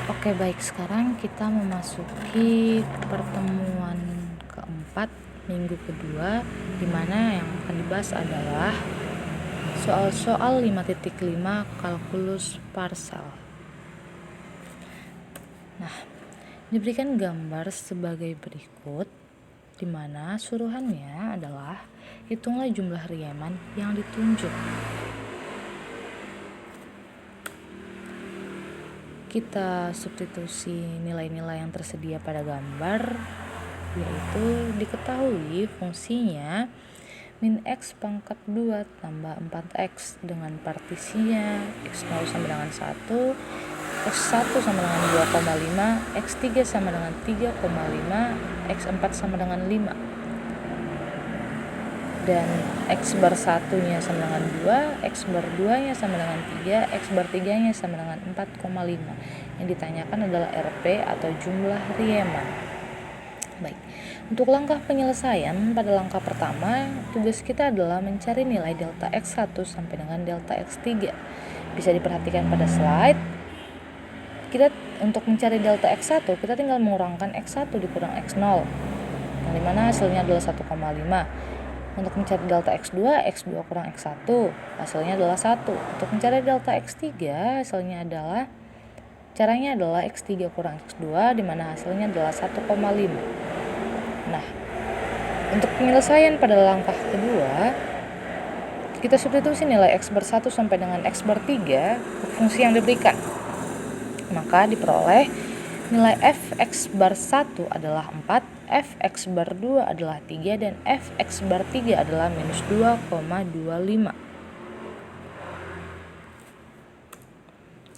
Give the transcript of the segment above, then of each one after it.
Oke, baik, sekarang kita memasuki pertemuan keempat minggu kedua, di mana yang akan dibahas adalah soal-soal 5.5 kalkulus parsel. Nah, diberikan gambar sebagai berikut, di mana suruhannya adalah hitunglah jumlah Riemann yang ditunjuk. Kita substitusi nilai-nilai yang tersedia pada gambar, yaitu diketahui fungsinya min x pangkat 2 tambah 4x dengan partisinya x0 sama dengan 1, x1 sama dengan 2,5, x3 sama dengan 3,5, x4 sama dengan 5, dan x bar 1-nya sama dengan 2, x bar 2-nya sama dengan 3, x bar 3-nya sama dengan 4,5. Yang ditanyakan adalah RP atau jumlah Riemann. Baik, untuk langkah penyelesaian pada langkah pertama, tugas kita adalah mencari nilai delta x1 sampai dengan delta x3. Bisa diperhatikan pada slide, kita untuk mencari delta x1, kita tinggal mengurangkan x1 dikurang x0, yang dimana hasilnya adalah 1,5. Untuk mencari delta x2, x2 kurang x1, hasilnya adalah 1. Untuk mencari delta x3, caranya adalah x3 kurang x2, dimana hasilnya adalah 1,5. Nah, untuk penyelesaian pada langkah kedua, kita substitusi nilai x bar 1 sampai dengan x bar 3 ke fungsi yang diberikan. Maka diperoleh nilai fx bar 1 adalah 4, fx bar 2 adalah 3, dan fx bar 3 adalah minus 2,25.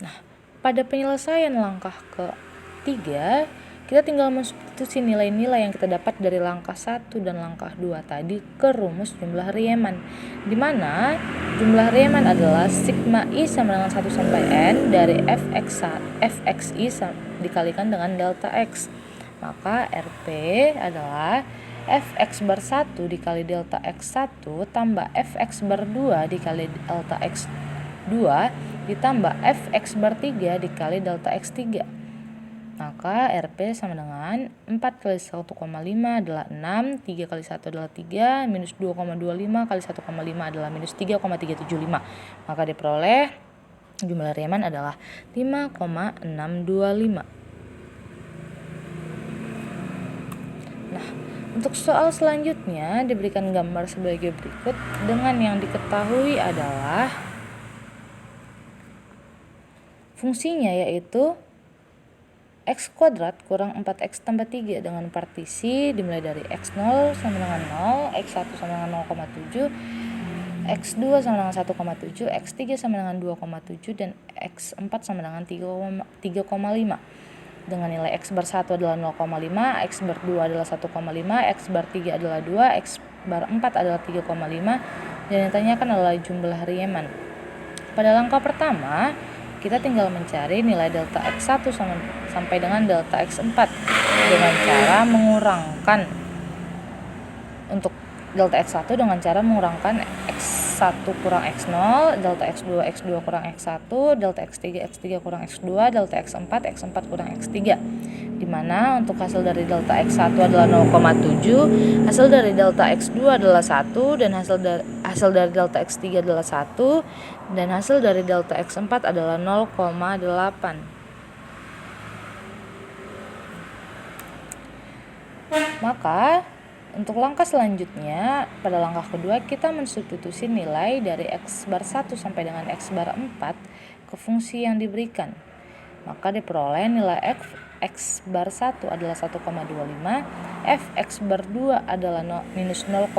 Nah, pada penyelesaian langkah ketiga, kita tinggal mensubstitusi nilai-nilai yang kita dapat dari langkah 1 dan langkah 2 tadi ke rumus jumlah Riemann, di mana jumlah Riemann adalah sigma i sama dengan 1 sampai n dari fxi dikalikan dengan delta x. Maka RP adalah fx bar 1 dikali delta x1 tambah fx bar 2 dikali delta x2 ditambah fx bar 3 dikali delta x3. Maka RP sama dengan 4 kali 1,5 adalah 6, 3 kali 1 adalah 3, minus 2,25 kali 1,5 adalah minus 3,375. Maka diperoleh jumlah Riemann adalah 5,625. Nah, untuk soal selanjutnya diberikan gambar sebagai berikut, dengan yang diketahui adalah fungsinya yaitu x kuadrat kurang 4x tambah 3 dengan partisi dimulai dari x0 sama dengan 0, x1 sama dengan 0,7, x2 sama dengan 1,7, x3 sama dengan 2,7, dan x4 sama dengan 3,5. Dengan nilai x bar 1 adalah 0,5, x bar 2 adalah 1,5, x bar 3 adalah 2, x bar 4 adalah 3,5, dan yang ditanyakan adalah jumlah Riemann. Pada langkah pertama, kita tinggal mencari nilai delta x1 sampai dengan delta x4 dengan cara mengurangkan untuk delta x1 dengan cara mengurangkan x1 kurang x0, delta x2 kurang x1, delta x3 kurang x2, delta x4 kurang x3, dimana untuk hasil dari delta x1 adalah 0,7, hasil dari delta x2 adalah 1, dan hasil dari delta x3 adalah 1, dan hasil dari delta x4 adalah 0,8. Maka untuk langkah selanjutnya, pada langkah kedua kita mensubstitusi nilai dari x bar 1 sampai dengan x bar 4 ke fungsi yang diberikan. Maka diperoleh nilai x bar 1 adalah 1,25, fx bar 2 adalah minus 0,75,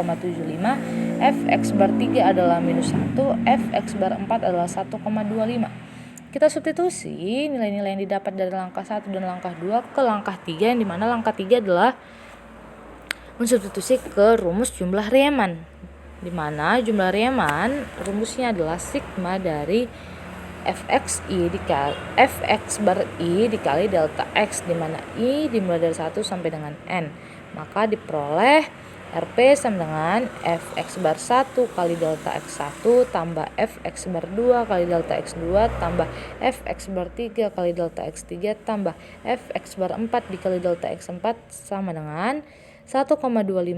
fx bar 3 adalah minus 1, fx bar 4 adalah 1,25. Kita substitusi nilai-nilai yang didapat dari langkah 1 dan langkah 2 ke langkah 3, yang dimana langkah 3 adalah mensubstitusi ke rumus jumlah Riemann, di mana jumlah Riemann rumusnya adalah sigma dari fx bar i dikali delta x, di mana i dimulai dari 1 sampai dengan n. Maka diperoleh RP sama dengan Fx bar 1 kali delta X1 tambah Fx bar 2 kali delta X2 tambah Fx bar 3 kali delta X3 tambah Fx bar 4 dikali delta X4 sama dengan 1,25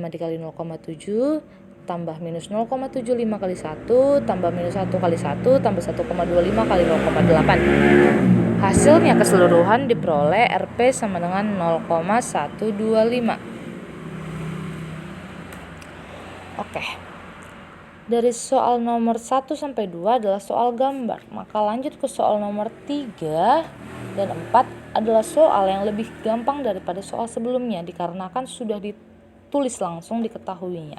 dikali 0,7 tambah minus 0,75 kali 1 tambah minus 1 kali 1 tambah 1,25 kali 0,8. Hasilnya keseluruhan diperoleh Rp sama dengan 0,125. Oke. Dari soal nomor 1 sampai 2 adalah soal gambar. Maka lanjut ke soal nomor 3 dan 4 adalah soal yang lebih gampang daripada soal sebelumnya dikarenakan sudah ditulis langsung diketahuinya.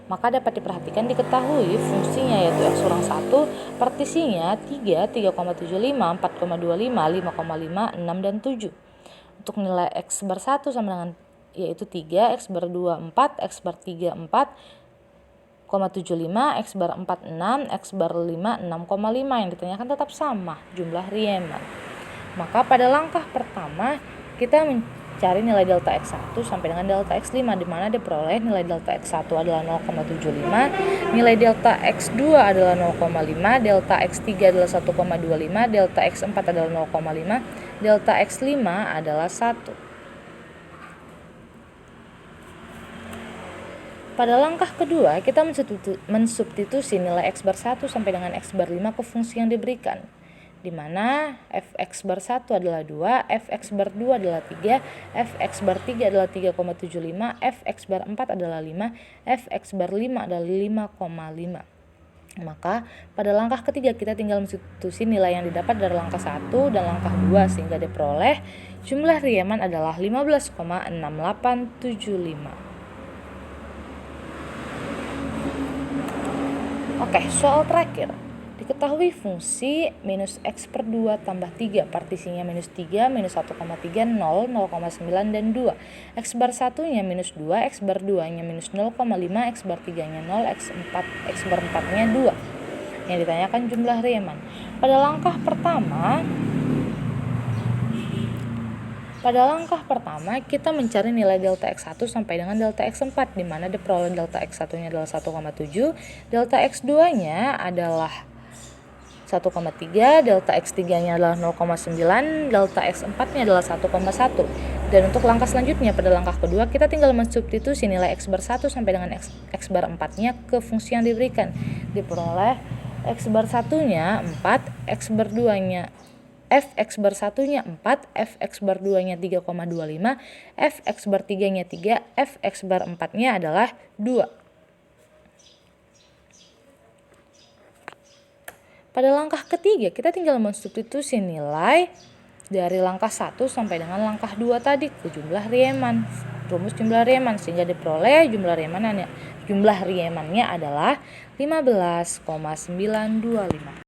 Maka dapat diperhatikan diketahui fungsinya yaitu X kurang 1, partisinya 3, 3,75, 4,25, 5,5, 6, dan 7. Untuk nilai X bar 1 sama dengan yaitu 3, X bar 2, 4, X bar 3, 4,75, X bar 4, 6, X bar 5, 6,5 yang ditanyakan tetap sama jumlah Riemann. Maka pada langkah pertama kita mencari nilai delta X1 sampai dengan delta X5 di mana diperoleh nilai delta X1 adalah 0,75, nilai delta X2 adalah 0,5, delta X3 adalah 1,25, delta X4 adalah 0,5, delta X5 adalah 1. Pada langkah kedua, kita mensubstitusi nilai X bar 1 sampai dengan X bar 5 ke fungsi yang diberikan, di mana Fx bar 1 adalah 2, Fx bar 2 adalah 3, Fx bar 3 adalah 3,75, Fx bar 4 adalah 5, Fx bar 5 adalah 5,5. Maka pada langkah ketiga kita tinggal mensubstitusi nilai yang didapat dari langkah 1 dan langkah 2 sehingga diperoleh jumlah Riemann adalah 15,6875. Oke, soal terakhir. Diketahui fungsi minus X per 2 tambah 3, partisinya minus 3, minus 1,3, 0, 0,9, dan 2. X bar 1-nya minus 2, X bar 2-nya minus 0,5, X bar 3-nya 0, X bar 4-nya 2. Yang ditanyakan jumlah Riemann. Pada langkah pertama kita mencari nilai delta X1 sampai dengan delta X4 di mana diperoleh delta X1-nya adalah 1,7, delta X2-nya adalah 1,3, delta X3-nya adalah 0,9, delta X4-nya adalah 1,1. Dan untuk langkah selanjutnya pada langkah kedua kita tinggal mensubstitusi nilai X bar 1 sampai dengan X bar 4-nya ke fungsi yang diberikan. Diperoleh X bar 1-nya 4, X bar 2-nya Fx bar 1-nya 4, Fx bar 2-nya 3,25, Fx bar 3-nya 3, Fx bar 4-nya adalah 2. Pada langkah ketiga kita tinggal mensubstitusi nilai dari langkah 1 sampai dengan langkah 2 tadi ke jumlah Riemann. Rumus jumlah Riemann sehingga diperoleh jumlah Riemann-nya adalah 15,925.